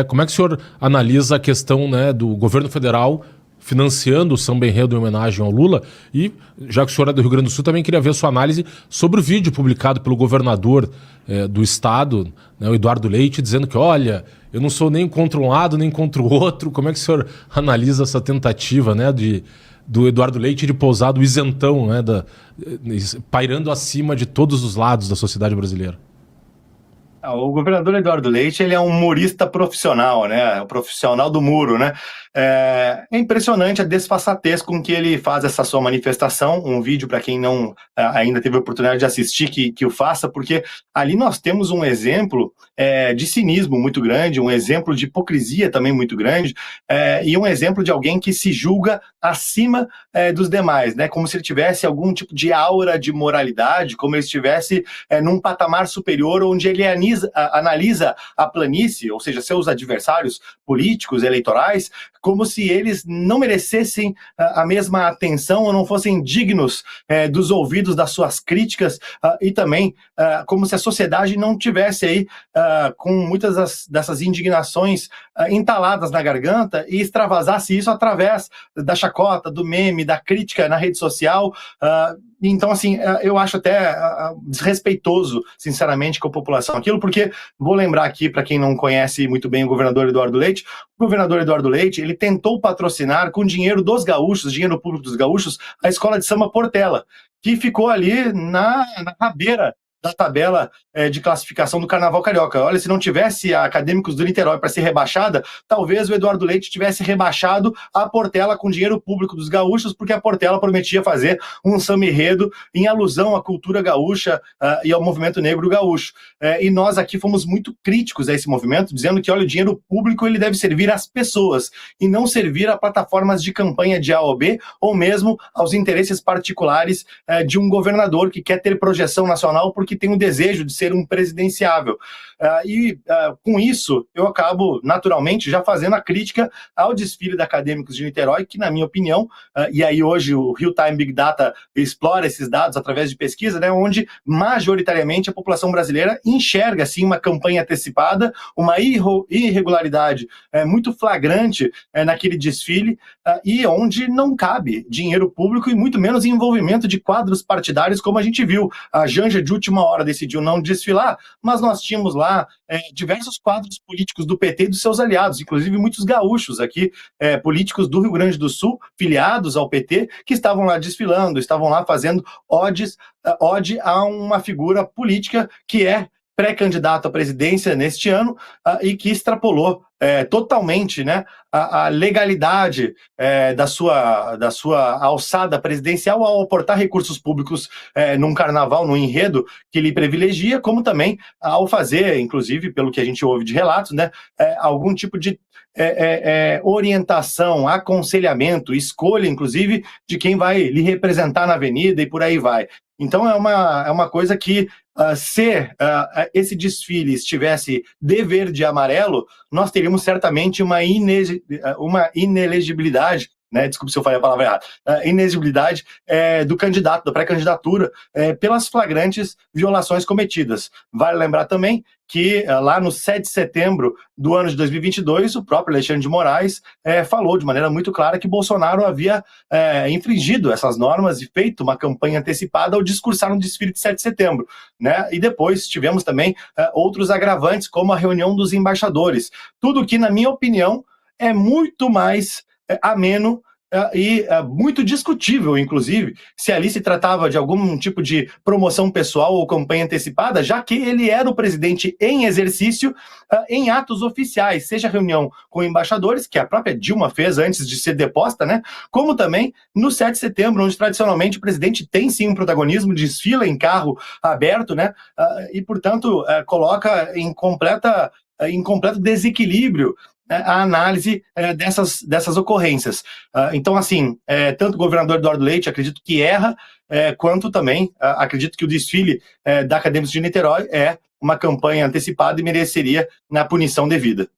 Como é que o senhor analisa a questão, né, do governo federal financiando o samba enredo em homenagem ao Lula? E, já que o senhor é do Rio Grande do Sul, também queria ver a sua análise sobre o vídeo publicado pelo governador do estado, né, o Eduardo Leite, dizendo que, olha, eu não sou nem contra um lado nem contra o outro. Como é que o senhor analisa essa tentativa, né, do Eduardo Leite de pousar do isentão, né, pairando acima de todos os lados da sociedade brasileira? O governador Eduardo Leite, ele é um humorista profissional, né? O profissional do muro, né? É impressionante a desfaçatez com que ele faz essa sua manifestação. Um vídeo, para quem não ainda teve a oportunidade de assistir, que o faça, porque ali nós temos um exemplo de cinismo muito grande, um exemplo de hipocrisia também muito grande, e um exemplo de alguém que se julga acima dos demais, né? Como se ele tivesse algum tipo de aura de moralidade, como ele estivesse num patamar superior, onde ele analisa a planície, ou seja, seus adversários políticos, eleitorais, como se eles não merecessem a mesma atenção ou não fossem dignos dos ouvidos das suas críticas, e também como se a sociedade não tivesse aí com muitas dessas indignações entaladas na garganta e extravasasse isso através da chacota, do meme, da crítica na rede social. Então, assim, eu acho até desrespeitoso, sinceramente, com a população aquilo, porque vou lembrar aqui, para quem não conhece muito bem o governador Eduardo Leite, o governador Eduardo Leite, ele tentou patrocinar com dinheiro dos gaúchos, dinheiro público dos gaúchos, a escola de samba Portela, que ficou ali na rabeira da tabela de classificação do Carnaval Carioca. Olha, se não tivesse a Acadêmicos do Niterói para ser rebaixada, talvez o Eduardo Leite tivesse rebaixado a Portela com dinheiro público dos gaúchos, porque a Portela prometia fazer um samba enredo em alusão à cultura gaúcha e ao movimento negro gaúcho. E nós aqui fomos muito críticos a esse movimento, dizendo que, olha, o dinheiro público ele deve servir às pessoas e não servir a plataformas de campanha de A ou B, ou mesmo aos interesses particulares de um governador que quer ter projeção nacional porque tem o desejo de ser um presidenciável. Com isso, eu acabo, naturalmente, já fazendo a crítica ao desfile da Acadêmicos de Niterói, que, na minha opinião, e aí hoje o Real Time Big Data explora esses dados através de pesquisa, né, onde, majoritariamente, a população brasileira enxerga, assim, uma campanha antecipada, uma irregularidade muito flagrante naquele desfile, e onde não cabe dinheiro público e muito menos envolvimento de quadros partidários, como a gente viu. A Janja, de última hora, decidiu não desfilar, mas nós tínhamos lá diversos quadros políticos do PT e dos seus aliados, inclusive muitos gaúchos aqui, políticos do Rio Grande do Sul, filiados ao PT, que estavam lá desfilando, estavam lá fazendo ode a uma figura política que é pré-candidato à presidência neste ano e que extrapolou totalmente, né, a legalidade da sua alçada presidencial ao aportar recursos públicos num carnaval, num enredo que ele privilegia, como também ao fazer, inclusive, pelo que a gente ouve de relatos, né, algum tipo de orientação, aconselhamento, escolha, inclusive, de quem vai lhe representar na avenida e por aí vai. Então é uma coisa que, se esse desfile estivesse de verde e amarelo, nós teríamos certamente uma inelegibilidade, né? Desculpe se eu falei a palavra errada, inelegibilidade do candidato, da pré-candidatura, pelas flagrantes violações cometidas. Vale lembrar também que lá no 7 de setembro do ano de 2022, o próprio Alexandre de Moraes falou de maneira muito clara que Bolsonaro havia infringido essas normas e feito uma campanha antecipada ao discursar no desfile de 7 de setembro, né? E depois tivemos também outros agravantes, como a reunião dos embaixadores. Tudo que, na minha opinião, é muito mais ameno e muito discutível, inclusive, se ali se tratava de algum tipo de promoção pessoal ou campanha antecipada, já que ele era o presidente em exercício em atos oficiais, seja reunião com embaixadores, que a própria Dilma fez antes de ser deposta, né, como também no 7 de setembro, onde tradicionalmente o presidente tem sim um protagonismo, desfila em carro aberto, né, e, portanto, coloca em completo desequilíbrio a análise dessas ocorrências. Então, assim, tanto o governador Eduardo Leite, acredito que erra, quanto também acredito que o desfile da Acadêmicos de Niterói é uma campanha antecipada e mereceria na punição devida.